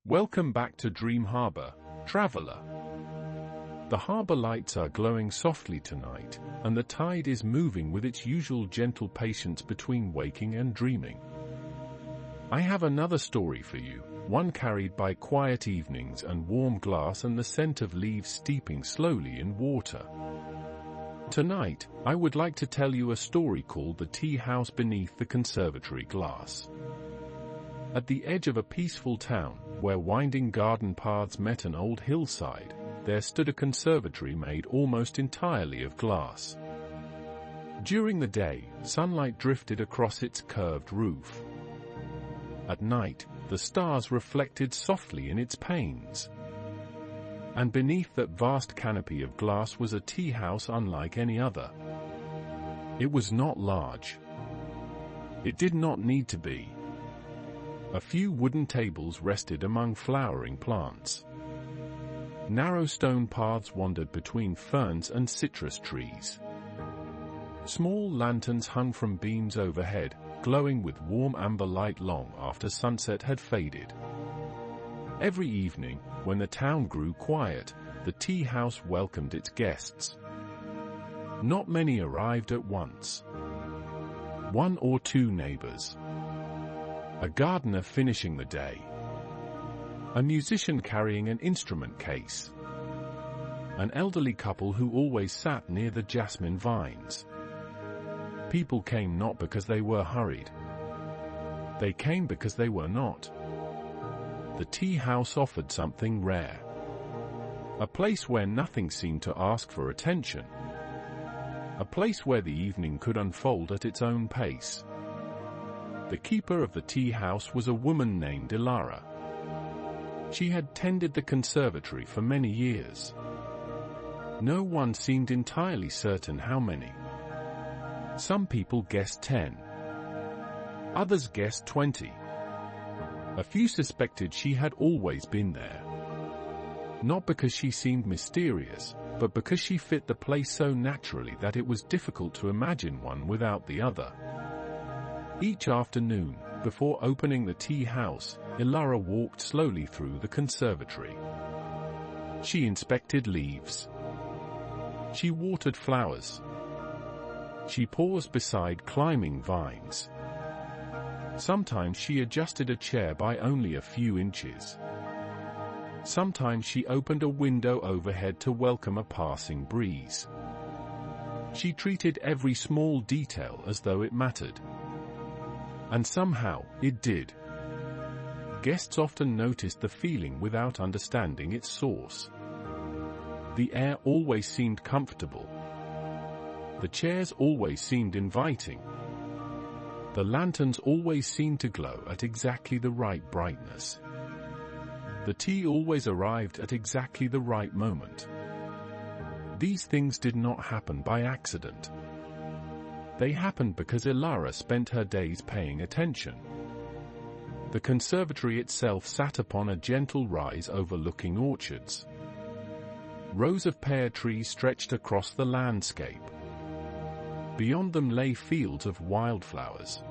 Welcome back to DreamHarbour, traveler. The harbour lights are glowing softly tonight, and the tide is moving with its usual gentle patience between waking and dreaming. I have another story for you, one carried by quiet evenings and warm glass and the scent of leaves steeping slowly in water. Tonight, I would like to tell you a story called The Tea House Beneath the Conservatory Glass. At the edge of a peaceful town, where winding garden paths met an old hillside, there stood a conservatory made almost entirely of glass. During the day, sunlight drifted across its curved roof. At night, the stars reflected softly in its panes. And beneath that vast canopy of glass was a tea house unlike any other. It was not large. It did not need to be. A few wooden tables rested among flowering plants. Narrow stone paths wandered between ferns and citrus trees. Small lanterns hung from beams overhead, glowing with warm amber light long after sunset had faded. Every evening, when the town grew quiet, the tea house welcomed its guests. Not many arrived at once. One or two neighbors. A gardener finishing the day. A musician carrying an instrument case. An elderly couple who always sat near the jasmine vines. People came not because they were hurried. They came because they were not. The tea house offered something rare. A place where nothing seemed to ask for attention. A place where the evening could unfold at its own pace. The keeper of the tea house was a woman named Elara. She had tended the conservatory for many years. No one seemed entirely certain how many. Some people guessed 10. Others guessed 20. A few suspected she had always been there. Not because she seemed mysterious, but because she fit the place so naturally that it was difficult to imagine one without the other. Each afternoon, before opening the tea house, Elara walked slowly through the conservatory. She inspected leaves. She watered flowers. She paused beside climbing vines. Sometimes she adjusted a chair by only a few inches. Sometimes she opened a window overhead to welcome a passing breeze. She treated every small detail as though it mattered. And somehow, it did. Guests often noticed the feeling without understanding its source. The air always seemed comfortable. The chairs always seemed inviting. The lanterns always seemed to glow at exactly the right brightness. The tea always arrived at exactly the right moment. These things did not happen by accident. They happened because Elara spent her days paying attention. The conservatory itself sat upon a gentle rise overlooking orchards. Rows of pear trees stretched across the landscape. Beyond them lay fields of wildflowers.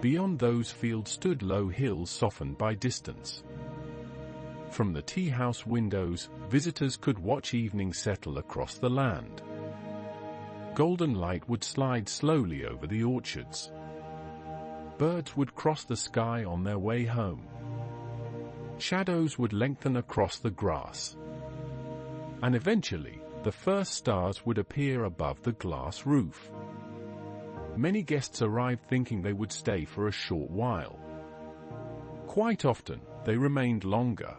Beyond those fields stood low hills softened by distance. From the tea house windows, visitors could watch evening settle across the land. Golden light would slide slowly over the orchards. Birds would cross the sky on their way home. Shadows would lengthen across the grass. And eventually, the first stars would appear above the glass roof. Many guests arrived thinking they would stay for a short while. Quite often, they remained longer.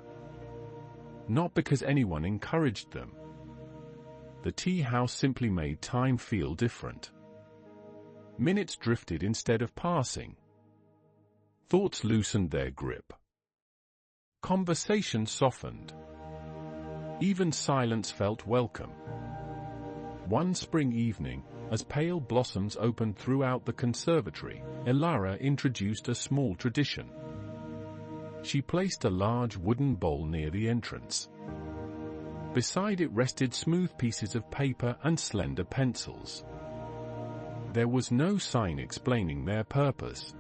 Not because anyone encouraged them. The tea house simply made time feel different. Minutes drifted instead of passing. Thoughts loosened their grip. Conversation softened. Even silence felt welcome. One spring evening, as pale blossoms opened throughout the conservatory, Elara introduced a small tradition. She placed a large wooden bowl near the entrance. Beside it rested smooth pieces of paper and slender pencils. There was no sign explaining their purpose.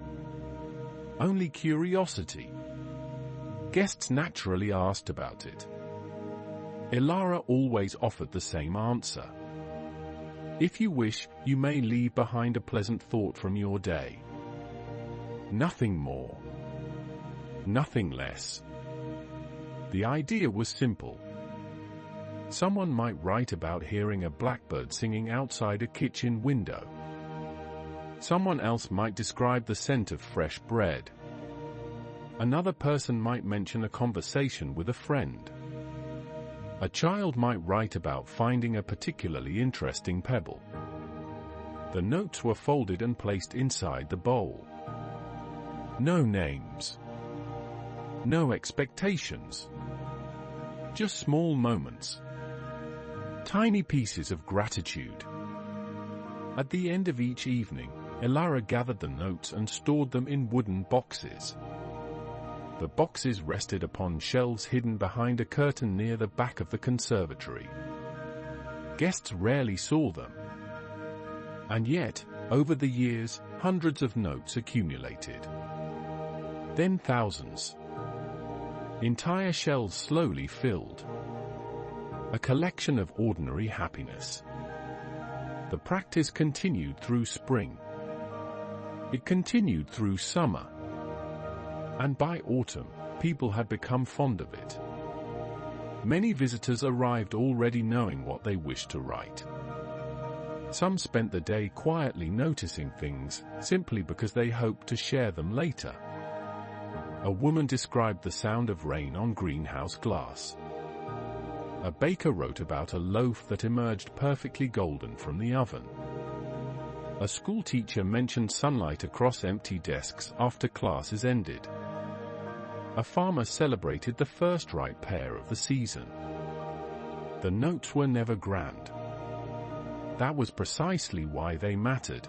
Only curiosity. Guests naturally asked about it. Elara always offered the same answer. If you wish, you may leave behind a pleasant thought from your day. Nothing more. Nothing less. The idea was simple. Someone might write about hearing a blackbird singing outside a kitchen window. Someone else might describe the scent of fresh bread. Another person might mention a conversation with a friend. A child might write about finding a particularly interesting pebble. The notes were folded and placed inside the bowl. No names. No expectations. Just small moments. Tiny pieces of gratitude. At the end of each evening, Elara gathered the notes and stored them in wooden boxes. The boxes rested upon shelves hidden behind a curtain near the back of the conservatory. Guests rarely saw them. And yet, over the years, hundreds of notes accumulated. Then thousands. Entire shelves slowly filled. A collection of ordinary happiness. The practice continued through spring. It continued through summer. And by autumn, people had become fond of it. Many visitors arrived already knowing what they wished to write. Some spent the day quietly noticing things, simply because they hoped to share them later. A woman described the sound of rain on greenhouse glass. A baker wrote about a loaf that emerged perfectly golden from the oven. A schoolteacher mentioned sunlight across empty desks after classes ended. A farmer celebrated the first ripe pear of the season. The notes were never grand. That was precisely why they mattered.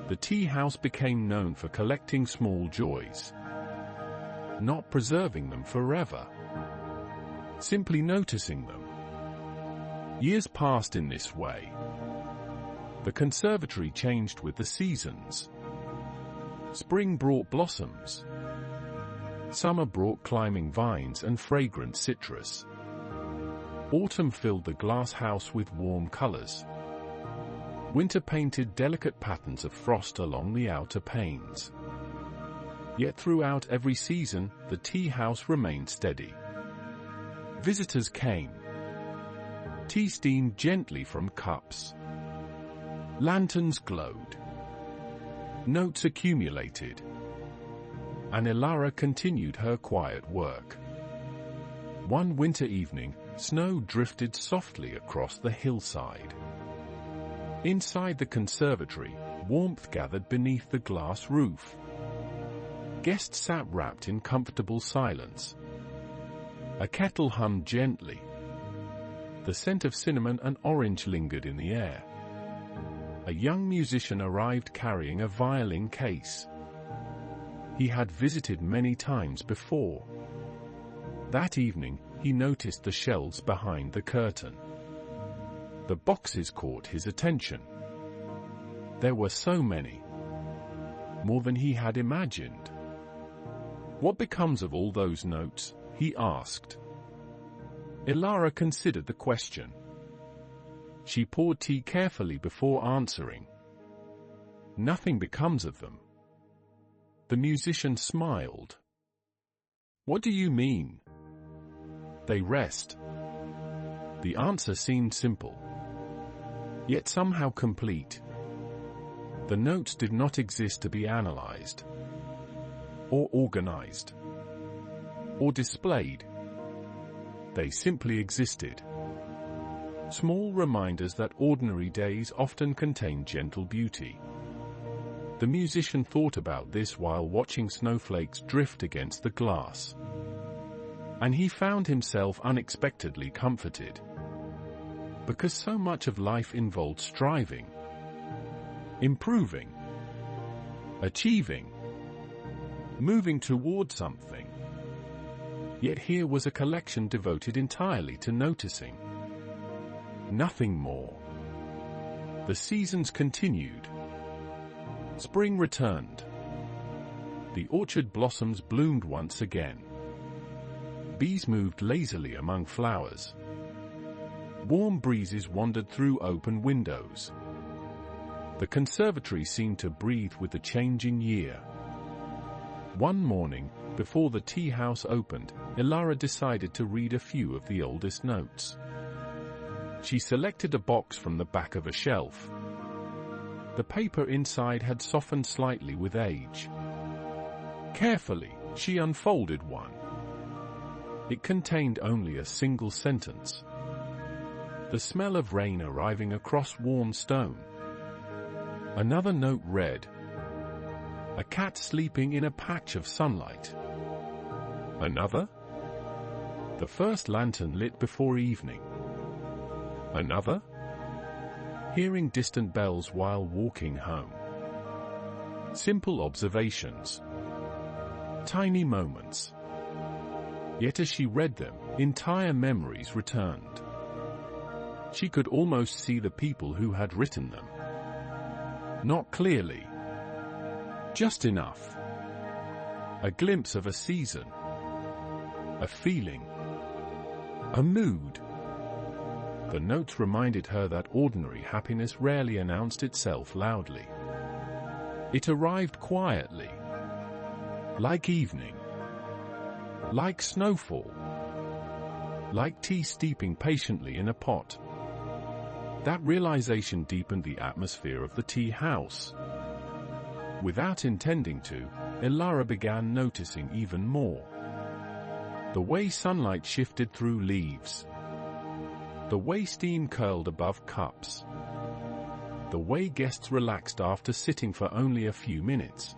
The tea house became known for collecting small joys. Not preserving them forever. Simply noticing them. Years passed in this way. The conservatory changed with the seasons. Spring brought blossoms. Summer brought climbing vines and fragrant citrus. Autumn filled the glass house with warm colors. Winter painted delicate patterns of frost along the outer panes. Yet throughout every season, the tea house remained steady. Visitors came. Tea steamed gently from cups. Lanterns glowed. Notes accumulated. And Elara continued her quiet work. One winter evening, snow drifted softly across the hillside. Inside the conservatory, warmth gathered beneath the glass roof. Guests sat wrapped in comfortable silence. A kettle hummed gently. The scent of cinnamon and orange lingered in the air. A young musician arrived carrying a violin case. He had visited many times before. That evening, he noticed the shelves behind the curtain. The boxes caught his attention. There were so many. More than he had imagined. What becomes of all those notes? He asked. Elara considered the question. She poured tea carefully before answering. Nothing becomes of them. The musician smiled. What do you mean? They rest. The answer seemed simple, yet somehow complete. The notes did not exist to be analyzed, or organized, or displayed. They simply existed. Small reminders that ordinary days often contain gentle beauty. The musician thought about this while watching snowflakes drift against the glass. And he found himself unexpectedly comforted. Because so much of life involved striving, improving, achieving, moving toward something. Yet here was a collection devoted entirely to noticing. Nothing more. The seasons continued. Spring returned. The orchard blossoms bloomed once again. Bees moved lazily among flowers. Warm breezes wandered through open windows. The conservatory seemed to breathe with the changing year. One morning, before the tea house opened, Elara decided to read a few of the oldest notes. She selected a box from the back of a shelf. The paper inside had softened slightly with age. Carefully, she unfolded one. It contained only a single sentence. The smell of rain arriving across warm stone. Another note read, "A cat sleeping in a patch of sunlight." Another? "The first lantern lit before evening." Another? "Hearing distant bells while walking home." Simple observations. Tiny moments. Yet as she read them, entire memories returned. She could almost see the people who had written them. Not clearly. Just enough. A glimpse of a season. A feeling. A mood. The notes reminded her that ordinary happiness rarely announced itself loudly. It arrived quietly. Like evening. Like snowfall. Like tea steeping patiently in a pot. That realization deepened the atmosphere of the tea house. Without intending to, Elara began noticing even more. The way sunlight shifted through leaves. The way steam curled above cups. The way guests relaxed after sitting for only a few minutes.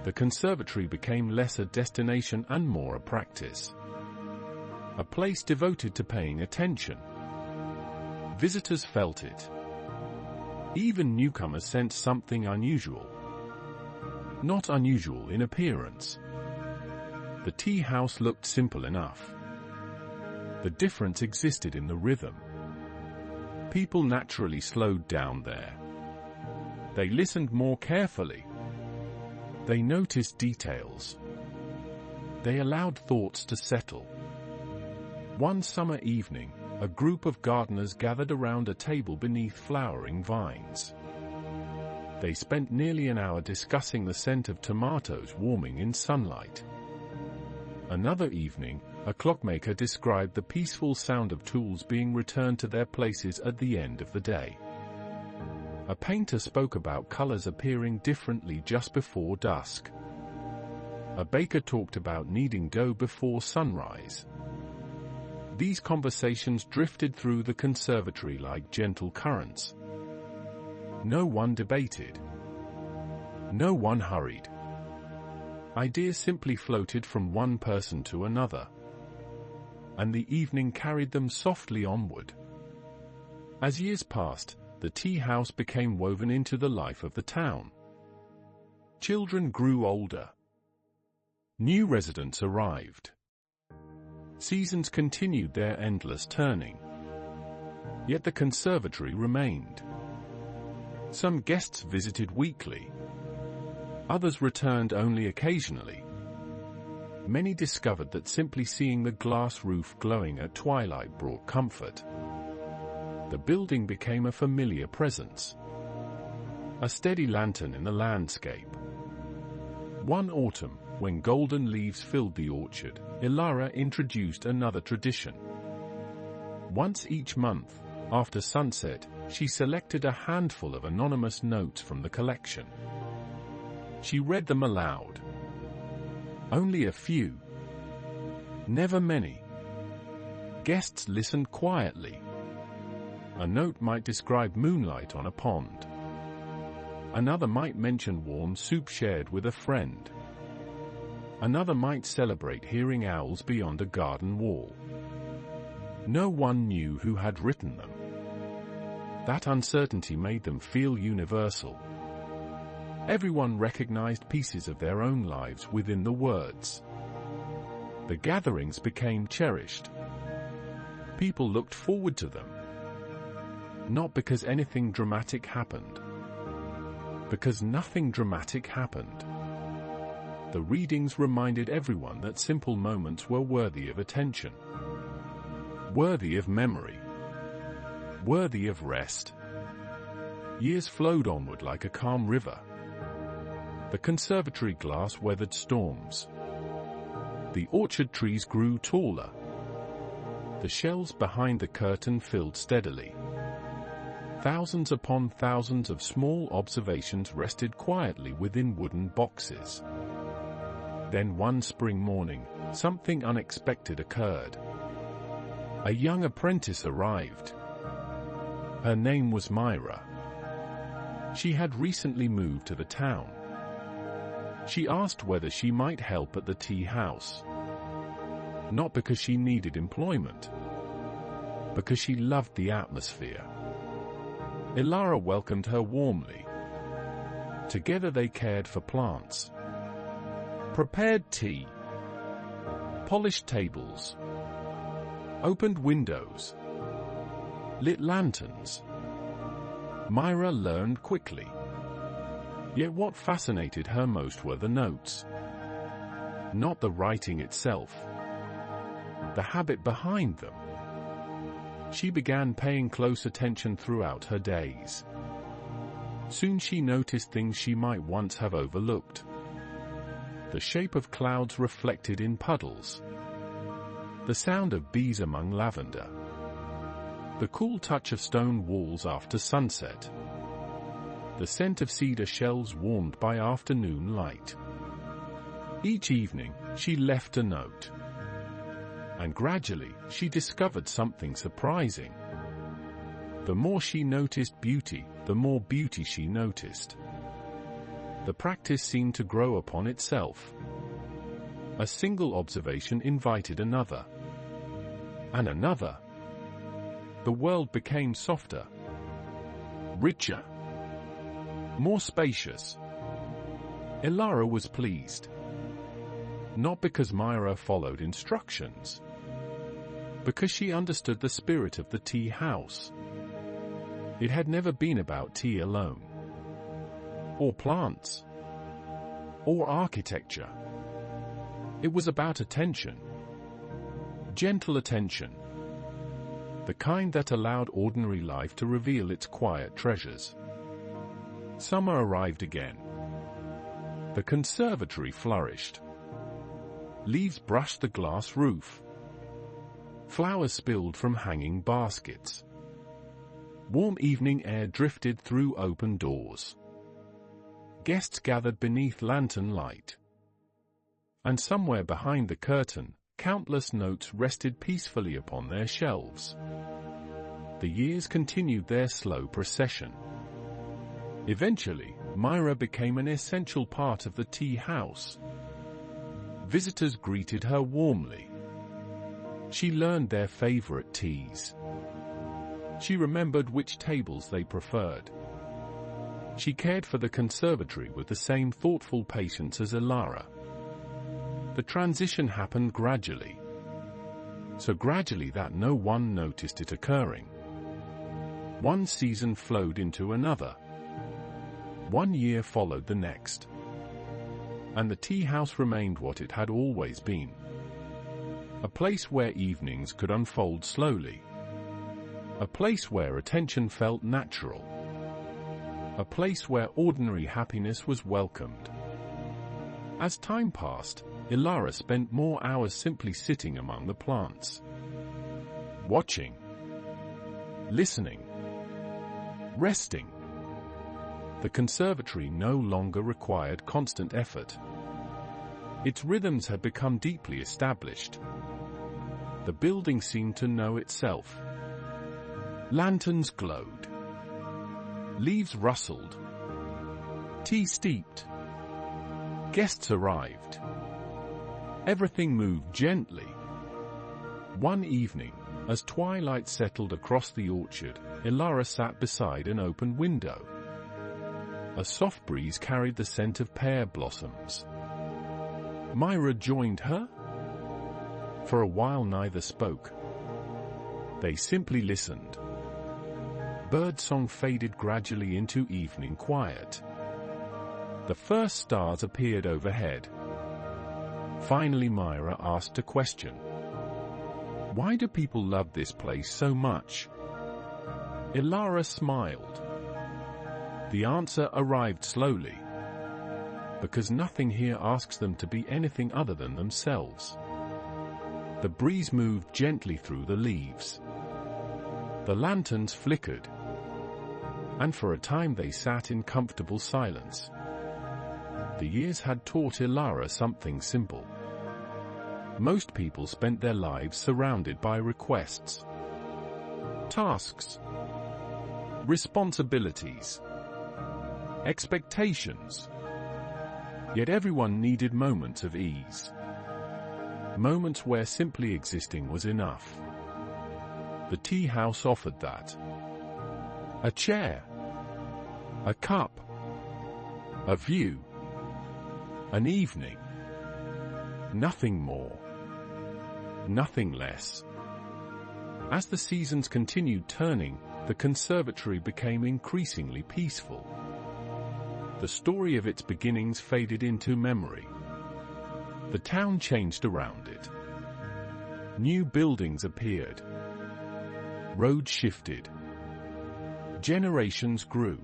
The conservatory became less a destination and more a practice. A place devoted to paying attention. Visitors felt it. Even newcomers sensed something unusual. Not unusual in appearance. The tea house looked simple enough. The difference existed in the rhythm. People naturally slowed down there. They listened more carefully. They noticed details. They allowed thoughts to settle. One summer evening, a group of gardeners gathered around a table beneath flowering vines. They spent nearly an hour discussing the scent of tomatoes warming in sunlight. Another evening, a clockmaker described the peaceful sound of tools being returned to their places at the end of the day. A painter spoke about colors appearing differently just before dusk. A baker talked about kneading dough before sunrise. These conversations drifted through the conservatory like gentle currents. No one debated. No one hurried. Ideas simply floated from one person to another. And the evening carried them softly onward. As years passed, the tea house became woven into the life of the town. Children grew older. New residents arrived. Seasons continued their endless turning. Yet the conservatory remained. Some guests visited weekly. Others returned only occasionally. Many discovered that simply seeing the glass roof glowing at twilight brought comfort. The building became a familiar presence. A steady lantern in the landscape. One autumn, when golden leaves filled the orchard, Elara introduced another tradition. Once each month, after sunset, she selected a handful of anonymous notes from the collection. She read them aloud. Only a few. Never many. Guests listened quietly. A note might describe moonlight on a pond. Another might mention warm soup shared with a friend. Another might celebrate hearing owls beyond a garden wall. No one knew who had written them. That uncertainty made them feel universal. Everyone recognized pieces of their own lives within the words. The gatherings became cherished. People looked forward to them. Not because anything dramatic happened. Because nothing dramatic happened. The readings reminded everyone that simple moments were worthy of attention, worthy of memory, worthy of rest. Years flowed onward like a calm river. The conservatory glass weathered storms. The orchard trees grew taller. The shelves behind the curtain filled steadily. Thousands upon thousands of small observations rested quietly within wooden boxes. Then one spring morning, something unexpected occurred. A young apprentice arrived. Her name was Mira. She had recently moved to the town. She asked whether she might help at the tea house. Not because she needed employment, because she loved the atmosphere. Elara welcomed her warmly. Together they cared for plants, prepared tea, polished tables, opened windows, lit lanterns. Mira learned quickly. Yet what fascinated her most were the notes. Not the writing itself, the habit behind them. She began paying close attention throughout her days. Soon she noticed things she might once have overlooked. The shape of clouds reflected in puddles. The sound of bees among lavender. The cool touch of stone walls after sunset. The scent of cedar shells warmed by afternoon light. Each evening, she left a note. And gradually, she discovered something surprising. The more she noticed beauty, the more beauty she noticed. The practice seemed to grow upon itself. A single observation invited another. And another. The world became softer, richer, more spacious. Elara was pleased. Not because Mira followed instructions, because she understood the spirit of the tea house. It had never been about tea alone, or plants, or architecture. It was about attention, gentle attention, the kind that allowed ordinary life to reveal its quiet treasures. Summer arrived again. The conservatory flourished. Leaves brushed the glass roof. Flowers spilled from hanging baskets. Warm evening air drifted through open doors. Guests gathered beneath lantern light. And somewhere behind the curtain, countless notes rested peacefully upon their shelves. The years continued their slow procession. Eventually, Mira became an essential part of the tea house. Visitors greeted her warmly. She learned their favorite teas. She remembered which tables they preferred. She cared for the conservatory with the same thoughtful patience as Elara. The transition happened gradually. So gradually that no one noticed it occurring. One season flowed into another. One year followed the next. And the tea house remained what it had always been. A place where evenings could unfold slowly. A place where attention felt natural. A place where ordinary happiness was welcomed. As time passed, Elara spent more hours simply sitting among the plants. Watching. Listening. Resting. The conservatory no longer required constant effort. Its rhythms had become deeply established. The building seemed to know itself. Lanterns glowed. Leaves rustled. Tea steeped. Guests arrived. Everything moved gently. One evening, as twilight settled across the orchard, Elara sat beside an open window. A soft breeze carried the scent of pear blossoms. Mira joined her. For a while neither spoke. They simply listened. Birdsong faded gradually into evening quiet. The first stars appeared overhead. Finally, Mira asked a question. Why do people love this place so much? Elara smiled. The answer arrived slowly. Because nothing here asks them to be anything other than themselves. The breeze moved gently through the leaves. The lanterns flickered. And for a time they sat in comfortable silence. The years had taught Elara something simple. Most people spent their lives surrounded by requests, tasks, responsibilities, expectations. Yet everyone needed moments of ease. Moments where simply existing was enough. The tea house offered that. A chair, a cup, a view, an evening. Nothing more. Nothing less. As the seasons continued turning, the conservatory became increasingly peaceful. The story of its beginnings faded into memory. The town changed around it. New buildings appeared. Roads shifted. Generations grew.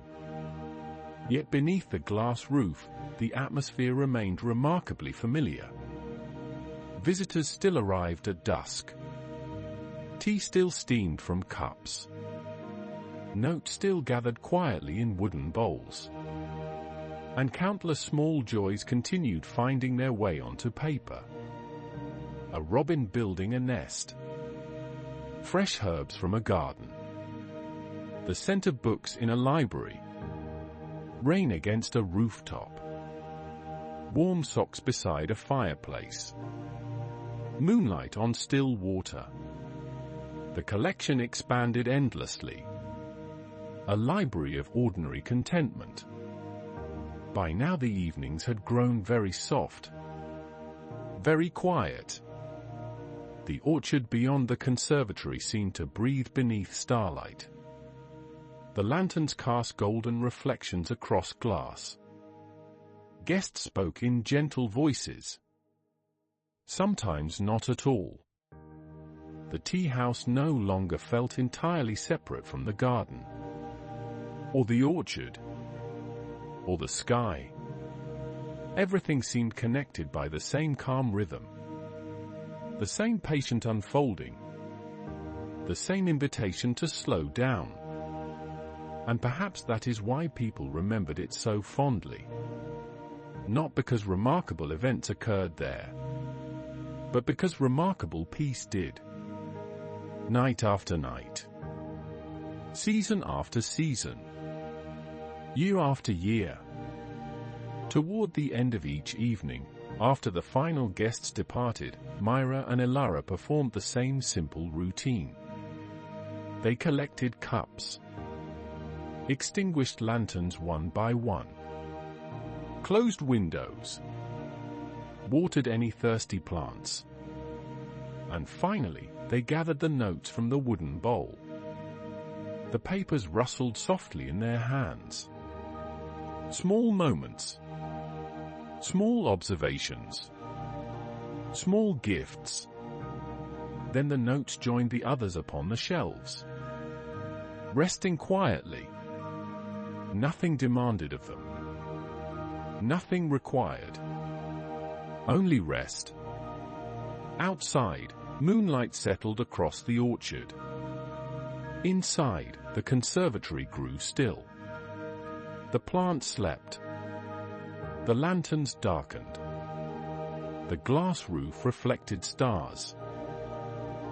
Yet beneath the glass roof, the atmosphere remained remarkably familiar. Visitors still arrived at dusk. Tea still steamed from cups. Notes still gathered quietly in wooden bowls. And countless small joys continued finding their way onto paper. A robin building a nest. Fresh herbs from a garden. The scent of books in a library. Rain against a rooftop. Warm socks beside a fireplace. Moonlight on still water. The collection expanded endlessly. A library of ordinary contentment. By now the evenings had grown very soft. Very quiet. The orchard beyond the conservatory seemed to breathe beneath starlight. The lanterns cast golden reflections across glass. Guests spoke in gentle voices. Sometimes not at all. The tea house no longer felt entirely separate from the garden, or the orchard, or the sky. Everything seemed connected by the same calm rhythm, the same patient unfolding, the same invitation to slow down. And perhaps that is why people remembered it so fondly. Not because remarkable events occurred there, but because remarkable peace did. Night after night. Season after season. Year after year. Toward the end of each evening, after the final guests departed, Mira and Elara performed the same simple routine. They collected cups. Extinguished lanterns one by one. Closed windows. Watered any thirsty plants. And finally, they gathered the notes from the wooden bowl. The papers rustled softly in their hands. Small moments. Small observations. Small gifts. Then the notes joined the others upon the shelves. Resting quietly. Nothing demanded of them. Nothing required. Only rest. Outside, moonlight settled across the orchard. Inside, the conservatory grew still. The plants slept. The lanterns darkened. The glass roof reflected stars.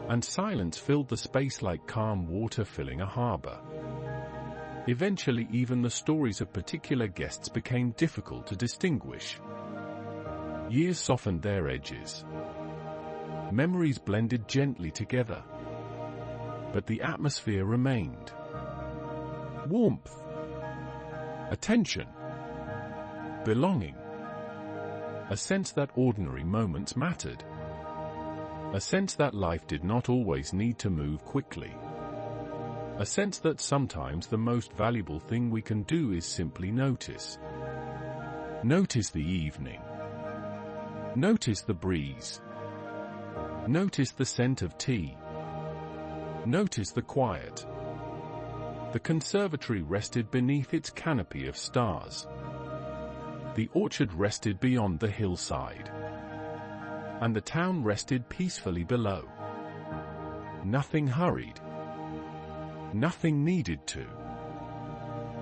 And silence filled the space like calm water filling a harbor. Eventually, even the stories of particular guests became difficult to distinguish. Years softened their edges. Memories blended gently together. But the atmosphere remained. Warmth. Attention. Belonging. A sense that ordinary moments mattered. A sense that life did not always need to move quickly. A sense that sometimes the most valuable thing we can do is simply notice. Notice the evening. Notice the breeze. Notice the scent of tea. Notice the quiet. The conservatory rested beneath its canopy of stars. The orchard rested beyond the hillside. And the town rested peacefully below. Nothing hurried. Nothing needed to.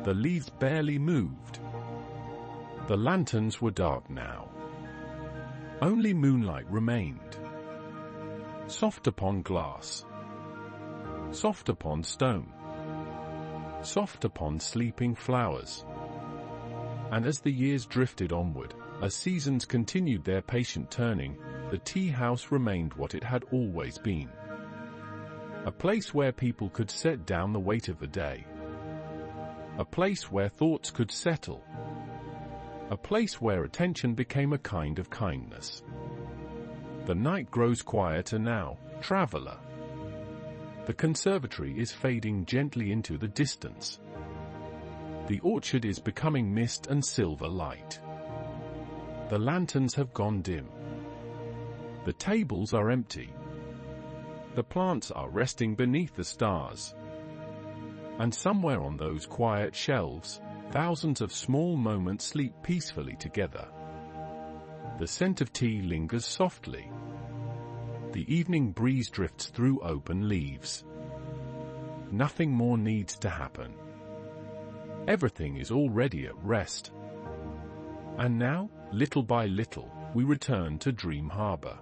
The leaves barely moved. The lanterns were dark now. Only moonlight remained. Soft upon glass. Soft upon stone. Soft upon sleeping flowers. And as the years drifted onward, as seasons continued their patient turning, the tea house remained what it had always been. A place where people could set down the weight of the day. A place where thoughts could settle. A place where attention became a kind of kindness. The night grows quieter now, traveler. The conservatory is fading gently into the distance. The orchard is becoming mist and silver light. The lanterns have gone dim. The tables are empty. The plants are resting beneath the stars. And somewhere on those quiet shelves, thousands of small moments sleep peacefully together. The scent of tea lingers softly. The evening breeze drifts through open leaves. Nothing more needs to happen. Everything is already at rest. And now, little by little, we return to DreamHarbour.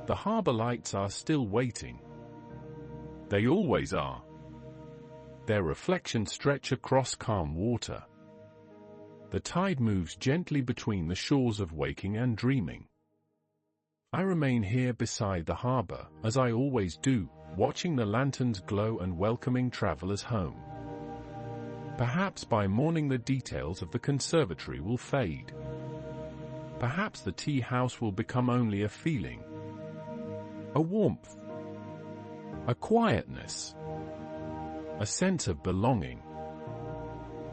The harbour lights are still waiting. They always are. Their reflections stretch across calm water. The tide moves gently between the shores of waking and dreaming. I remain here beside the harbour, as I always do, watching the lanterns glow and welcoming travellers home. Perhaps by morning the details of the conservatory will fade. Perhaps the tea house will become only a feeling. A warmth. A quietness. A sense of belonging.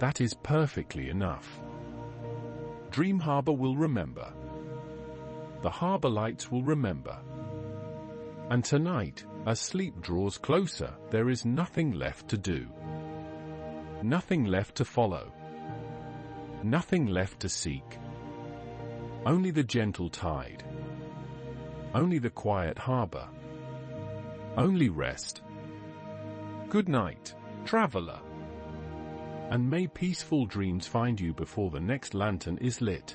That is perfectly enough. DreamHarbour will remember. The harbour lights will remember. And tonight, as sleep draws closer, there is nothing left to do. Nothing left to follow. Nothing left to seek. Only the gentle tide. Only the quiet harbour. Only rest. Good night, traveller. And may peaceful dreams find you before the next lantern is lit.